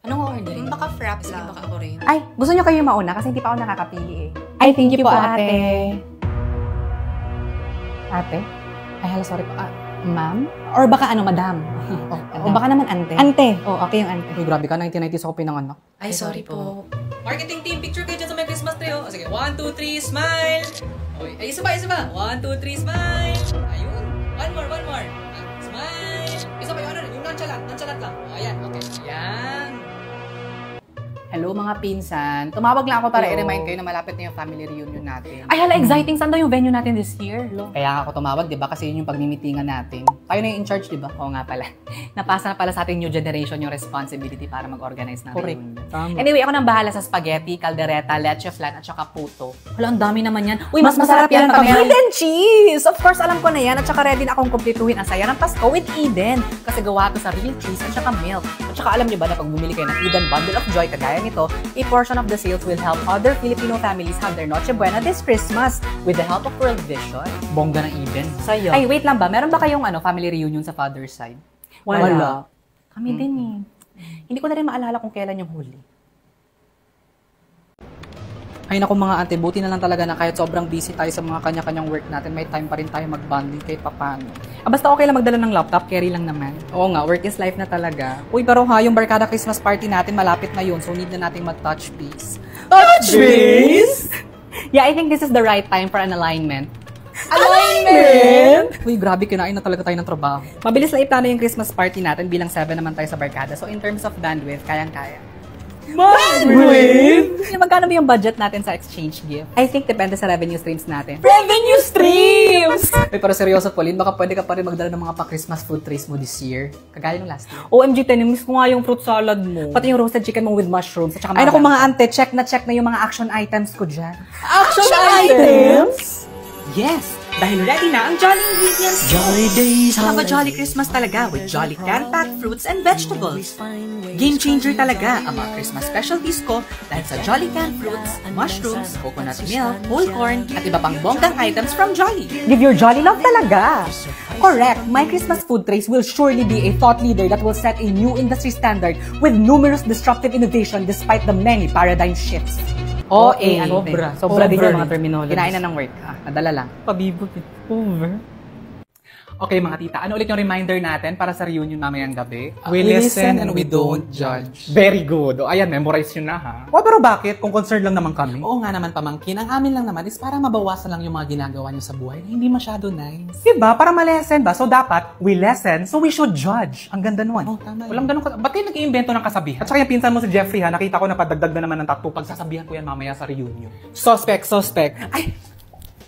Anong order? Baka fraps Sige, lang. baka ako rin. Ay, gusto nyo kayo mauna kasi hindi pa ako nakakapili eh. Ay, thank you po, ate. Ate? Ay, hello, sorry po. Ma'am? Or baka madam? O baka naman ante. Ante. Oh, okay yung ante. Uy, grabe ka, 1990s ako pinanganak. Ay, sorry po. Marketing team, picture kayo dyan sa may Christmas tree, oh. Sige, 1, 2, 3, smile! Okay. Ay, isa ba? 1, 2, 3, smile! Ayun. One more. Smile! Isa pa yung yung nonchalant lang. Oh, ayan, okay. Ayan. Hello, mga pinsan. Tumawag lang ako para i-remind kayo na malapit na yung family reunion natin. Ay, hala, exciting. Saan daw yung venue natin this year? Kaya ako tumawag, di ba? Kasi yun yung pagmimitingan natin. Tayo na yung in charge, di ba? Oo nga pala. Napasa na pala sa ating new generation yung responsibility para mag-organize ng Correct. reunion. Tama. Anyway, ako nang bahala sa spaghetti, caldereta, leche flan, at saka puto. Hala, ang dami naman yan. Uy, Mas masarap yan pag may- Eden cheese! Of course, alam ko na yan. At saka ready na akong kumpletuhin ang saya ng Pasko with Eden. Kasi gawa to sa real cheese at saka milk. At saka alam niyo ba na pag bumili kayo ng Eden Bundle of Joy kagaya nito, a portion of the sales will help other Filipino families have their Noche Buena this Christmas with the help of World Vision. Bongga ng Eden. Sayo. Ay, wait lang ba? Meron ba kayong family reunion sa father's side? Wala. Kami din eh. Hindi ko na rin maalala kung kailan yung huli. Ay naku mga ate, buti na lang talaga na kahit sobrang busy tayo sa mga kanya-kanyang work natin, may time pa rin tayo mag-bonding kahit papano. Basta okay lang magdala ng laptop, carry lang naman. Oo nga, work is life na talaga. Uy, pero yung Barkada Christmas party natin, malapit na yun, so need na nating mag-touch base. Touch base? Yeah, I think this is the right time for an alignment. Alignment! Uy, grabe, kinain na talaga tayo ng trabaho. Mabilis na iplano yung Christmas party natin bilang 7 naman tayo sa Barkada. So in terms of bandwidth, kayang-kaya. Bandwidth? Magkano ba yung budget natin sa exchange gift? I think depende sa revenue streams natin. Revenue streams! Uy, pero seryoso, Pauline, baka pwede ka pa rin magdala ng mga pa-Christmas food trays mo this year. Kagaya ng last year. OMG, tinimiss ko nga yung fruit salad mo. Pati yung roasted chicken mo with mushrooms. At saka Ay, naku mga ante, check na yung mga action items ko dyan. action items? Yes! Dahil ready na ang Jolly Ingredients Jolly Days Have a Jolly Christmas talaga with Jolly can-packed fruits and vegetables. Game changer talaga ang mga Christmas specialties ko dahil sa Jolly canned fruits, mushrooms, coconut milk, whole corn, at iba pang bonggang items from Jolly. Give your jolly love talaga. Correct. My Christmas food trays will surely be a thought leader that will set a new industry standard with numerous disruptive innovation despite the many paradigm shifts. Sobra din yung mga terminology. Kinain na ng work. Nadala lang. Pabibot. Over. Okay mga tita, ano ulit yung reminder natin para sa reunion mamayang gabi? We listen and we don't judge. Very good. O ayan, memorize yun na ha. O pero bakit? Kung concerned lang naman kami. Oo nga naman pamangkin, ang amin lang naman is para mabawasan lang yung mga ginagawa nyo sa buhay na hindi masyado nice. Diba? Para ma-lesson ba? So dapat, we lesson, so we should judge. Ang ganda nun. Oh, tama Walang ganun. Ba't kayo nag-iimbento ng kasabihan? At saka yung pinsan mo si Jeffrey ha, nakita ko na padagdag na naman ng tattoo. Pagsasabihan ko yan mamaya sa reunion. Suspect.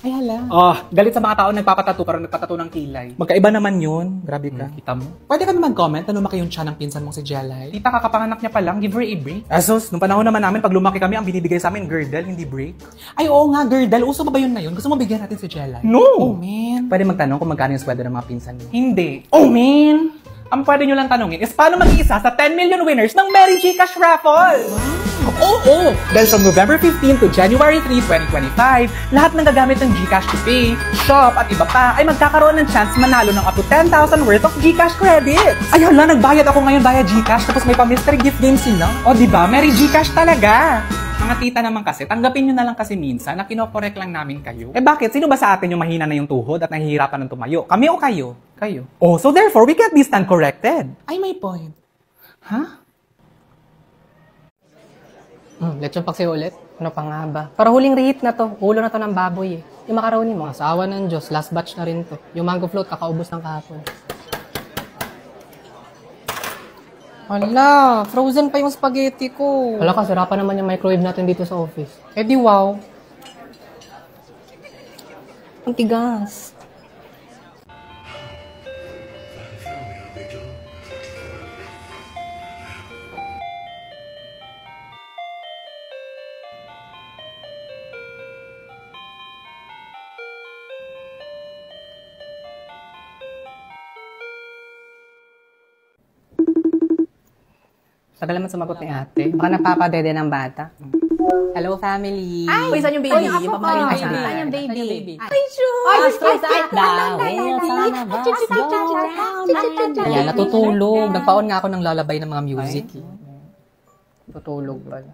Ay, hala. Oh, galit sa mga tao nagpapatato pero nagpatato ng kilay. Magkaiba naman yun. Grabe ka. Kita mo? Pwede kami mag-comment na lumaki yung tiyan ng pinsan mong si Jelay. Tita, kakapanganak niya pa lang. Give her a break. Asos, nung panahon naman namin, pag lumaki kami, ang binibigay sa amin, girdle, hindi break. Ay, oo nga, girdle. Uso ba yun na yun? Gusto mo bigyan natin si Jelay? No! Oh, man. Pwede magtanong kung magkano yung sweldo ng mga pinsan niyo. Hindi. Oh, man! Ang pwede nyo lang tanongin is paano mag-iisa sa 10 million winners ng Merry Gcash Raffle! Oo! Dahil from November 15 to January 3, 2025, lahat ng gagamit ng Gcash to pay, shop, at iba pa ay magkakaroon ng chance manalo ng up to 10,000 worth of Gcash credits! Ay hala, nagbayad ako ngayon via Gcash tapos may pa-mystery gift game sila. O diba, Merry Gcash talaga! Mga tita naman kasi, tanggapin nyo na lang kasi minsan na kinokorek lang namin kayo. Eh bakit? Sino ba sa atin yung mahina na yung tuhod at nahihirapan ng tumayo? Kami o kayo? Kayo. Oh, so therefore, we can't be stand corrected. Ay, may point. Ha? Lechon paksiw ulit? Ano pa nga ba? Para huling reheat na to. Ulo na to ng baboy eh. Yung macaroni mo. Asawa ng Diyos, last batch na rin to. Yung mango float, kakaubos ng kahapon. Hala, frozen pa yung spaghetti ko. Wala ka, sira pa naman yung microwave natin dito sa office. Eh di wow. Ang tigas. Tagal naman sumagot ni ate. Baka nagpapadede ng bata. Hello, family. Ay! Uy, saan yung baby? Ay, ako Yung pa. pamangkin Ay, ka. saan yung baby? Ay, sure! Ay, Ayan, natutulog. Nagpaon nga ako ng lalabay ng mga music. Tutulog pala.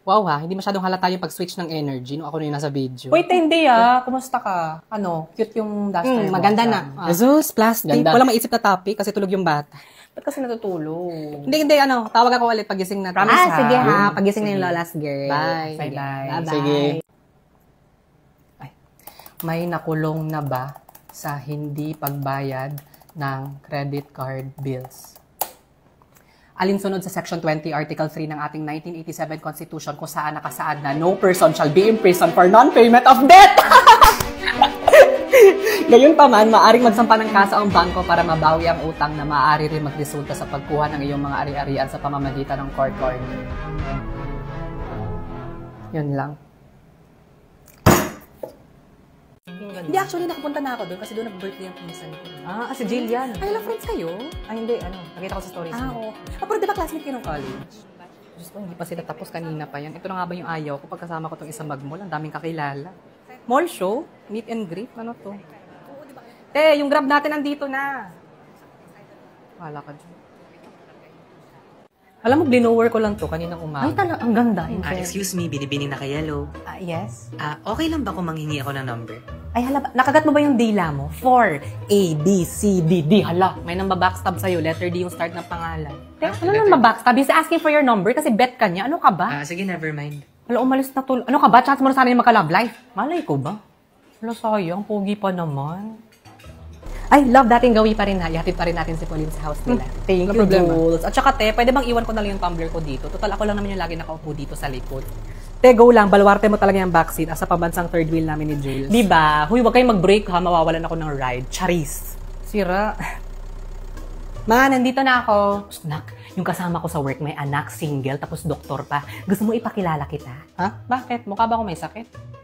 Wow ha, hindi masyadong halata yung pag-switch ng energy nung ako na yung nasa video. Wait, hindi ah. Kumusta ka? Ano, cute yung duster mo. Maganda na. Jesus, plastic. Ganda. Walang maisip na topic kasi tulog yung bata. Ba't kasi natutulog? Hindi, tawag ako ulit pagising na. Promise, ha? sige ha. Sige. Pagising na yung Lola's girl. Bye. Bye-bye. Bye-bye. Sige. Ay, may nakulong na ba sa hindi pagbayad ng credit card bills? Alinsunod sa Section 20, Article 3 ng ating 1987 Constitution kung saan nakasaad na no person shall be imprisoned for non-payment of debt! Gayunpaman, maaring magsampa ng kaso ang bangko para mabawi ang utang na maaari rin magresulta sa pagkuha ng iyong mga ari-arian sa pamamagitan ng court order. Yun lang. Hindi, actually, nakapunta na ako doon kasi doon nag-birthday yung pinsan ko. Ah, si Jillian. Ay, lang friends kayo? Ay, hindi. Nakita ko sa stories mo. Oo. Pero di ba classmate kayo ng college? Diyos ko, hindi pa sila tapos kanina pa yan. Ito na nga ba yung ayaw ko pagkasama ko itong isang mag-mall? Ang daming kakilala. Mall show? Meet and greet? Ano to? Yung Grab natin nandito na. Wala ka dyan. Alam mo, blinower ko lang to kaninang umaga. Ay, ang ganda. Excuse me, binibining na kay Yellow. Yes? Okay lang ba kung manghingi ako ng number? Ay, hala, nakagat mo ba yung dila mo? 4, A, B, C, D, D. Hala, may nang backstab sa'yo. Letter D yung start ng pangalan. Ano nang mabackstab? He's asking for your number kasi bet ka niya. Ano ka ba? Sige, never mind. Hala, umalis na to. Ano ka ba? Chance mo na sana yung magka-love life. Malay ko ba? Hala, sayang. Pogi pa naman. Ay, love, dating gawi pa rin ha. Ihatid pa rin natin si Pauline sa house nila. Thank you, Jules. At saka, pwede bang iwan ko na lang yung tumbler ko dito? Total, ako lang naman yung lagi nakaupo dito sa likod. Go lang, balwarte mo talaga yung backseat as sa pambansang third wheel namin ni Jules. Diba? Huy, wag kayong mag-break ha. Mawawalan ako ng ride. Charis. Sira. Ma, nandito na ako. Nak, yung kasama ko sa work may anak, single, tapos doktor pa. Gusto mo ipakilala kita? Ha? Bakit? Mukha ba ako may sakit?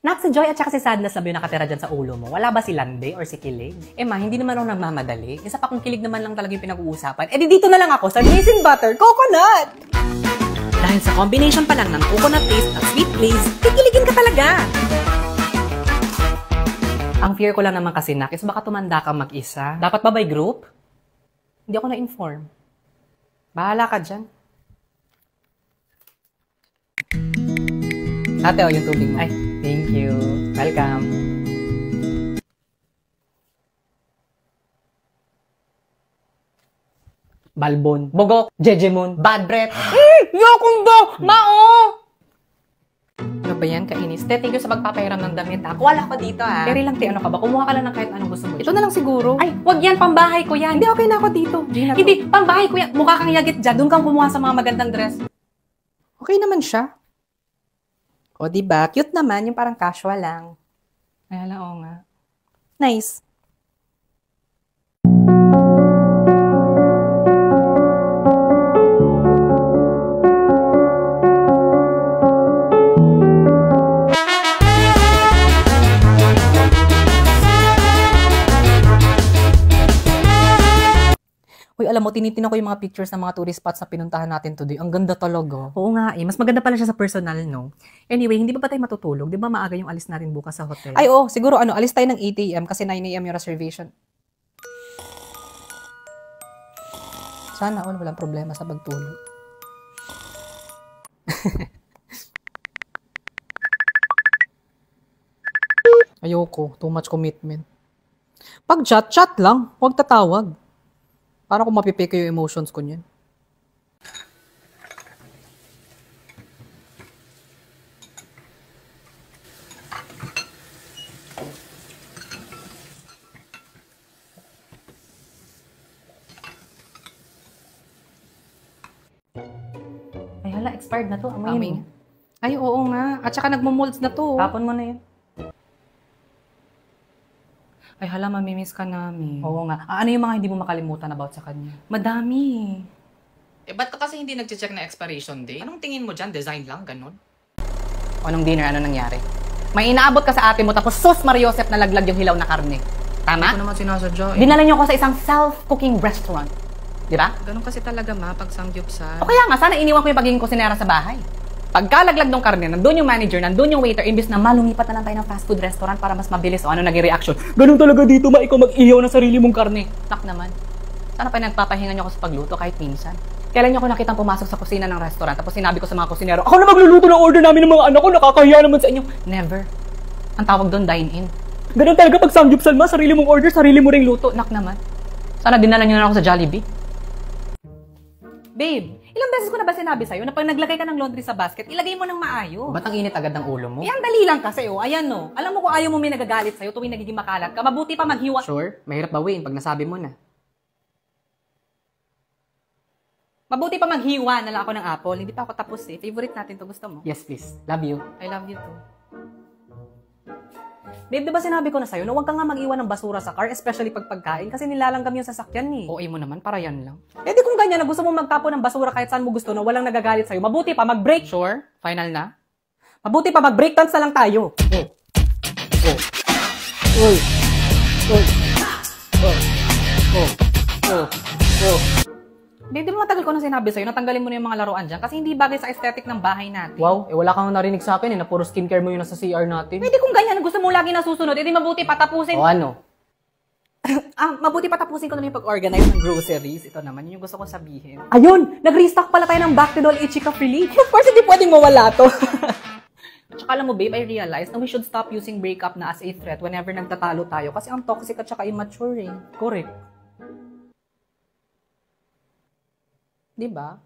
Nak, si Joy at saka si Sadness sabi yung nakatira dyan sa ulo mo. Wala ba si Lande or si Kilig? Ma, hindi naman ako nagmamadali. Isa pa kung kilig naman lang talaga yung pinag-uusapan. Dito na lang ako sa Missing Butter Coconut! Dahil sa combination pa lang ng coconut taste at sweet glaze, kikiligin ka talaga! Ang fear ko lang naman kasi, Nak, is baka tumanda ka mag-isa. Dapat ba by group? Hindi ako na-inform. Bahala ka dyan. Ate, yung tubig mo. Ay, thank you. Welcome. Balbon. Bogok, Jejemon, bad breath. Yakong ba? Mao! Ano ba yan? Kainis. Thank you sa pagpapahiram ng damit ha. Kuwala ko dito ha. Carry lang, ano ka ba? Kumuha ka lang ng kahit anong gusto mo. Ito na lang siguro. Ay, wag yan, pambahay ko yan. Hindi, okay na ako dito. Gina, Hindi, pambahay ko yan. Mukha kang yagit dyan. Doon kang kumuha sa mga magandang dress. Okay naman siya. O, diba? Cute naman. Yung parang casual lang. Ay, hala, oo nga. Nice. Uy, alam mo, tinitingnan ko yung mga pictures ng mga tourist spots na pinuntahan natin today. Ang ganda talaga. Oo nga eh. Mas maganda pala siya sa personal, no? Anyway, hindi pa tayo matutulog? Di ba maaga yung alis natin bukas sa hotel? Ay, oo. Siguro, alis tayo ng 8 a.m. kasi 9 a.m. yung reservation. Sana all walang problema sa pagtulog. Ayoko. Too much commitment. Pag chat lang. Huwag tatawag. Paano kung mapipeke yung emotions ko niyan? Ay, hala, expired na to. Amoy Amoy. mo. Ay, oo nga. At saka nagmumolds na to. Tapon mo na yun. Ay, hala, mamimiss ka namin. Oo nga. Ano yung mga hindi mo makalimutan about sa kanya? Madami. Ba't ka kasi hindi nag-check na expiration day? Anong tingin mo dyan? Design lang, ganun? O nung dinner, ano nangyari? May inaabot ka sa ate mo tapos sus Mariosep na laglag yung hilaw na karne. Tama? Ano naman sinasadya Dinala niyo ako sa isang self-cooking restaurant. Di ba? Ganun kasi talaga pag samgyupsal. O kaya nga, sana iniwan ko yung pagiging kusinera sa bahay. Pagkalaglag ng karne, nandun yung manager, nandun yung waiter, imbis na malumipat na lang tayo ng fast food restaurant para mas mabilis. O ano naging reaction? Ganun talaga dito, ikaw mag-ihaw ng sarili mong karne. Nak naman. Sana pa nagpapahinga niyo ako sa pagluto kahit minsan. Kailan niyo ako nakitang pumasok sa kusina ng restaurant tapos sinabi ko sa mga kusinero, Ako na magluluto ng order namin ng mga anak ko, nakakahiya naman sa inyo. never. Ang tawag doon, dine-in. Ganun talaga pag samgyupsal ma, sarili mong order, sarili mo ring luto. Nak naman. Sana dinala niyo na ako sa Jollibee. Babe, ilang beses ko na ba sinabi sa'yo na pag naglagay ka ng laundry sa basket, ilagay mo ng maayos? Ba't ang init agad ng ulo mo? Eh, ang dali lang kasi, oh. Ayan, no. Alam mo kung ayaw mo may nagagalit sa'yo tuwing nagiging makalat ka, mabuti pa maghiwa. Sure, mahirap bawiin pag nasabi mo na. Mabuti pa maghiwa na lang ako ng apple. Hindi pa ako tapos eh. Favorite natin to. Gusto mo? Yes, please. Love you. I love you too. Babe, di ba sinabi ko na sa'yo na huwag ka nga mag-iwan ng basura sa car, especially pag pagkain, kasi nilalanggam yung sasakyan eh. OA mo naman, para yan lang. Eh di kung ganyan na gusto mo magtapon ng basura kahit saan mo gusto na walang nagagalit sa'yo, mabuti pa mag-break. Sure? Final na? Mabuti pa mag-break dance na lang tayo. Babe, di ba matagal ko na sinabi sa'yo na tanggalin mo na yung mga laruan dyan kasi hindi bagay sa aesthetic ng bahay natin. Wow, wala kang narinig sa akin na puro skincare mo yung nasa CR natin. Pwede kung ganyan, gusto mo lagi nasusunod, edi mabuti patapusin. O ano? Mabuti patapusin ko na yung pag-organize ng groceries. Ito naman, yun yung gusto ko sabihin. Ayun! Nag-restock pala tayo ng Bactidol Ichika Free. Of course, hindi pwedeng mawala to. Tsaka alam mo, babe, I realized na we should stop using breakup na as a threat whenever nagtatalo tayo kasi ang toxic at tsaka immature eh. Correct. Diba?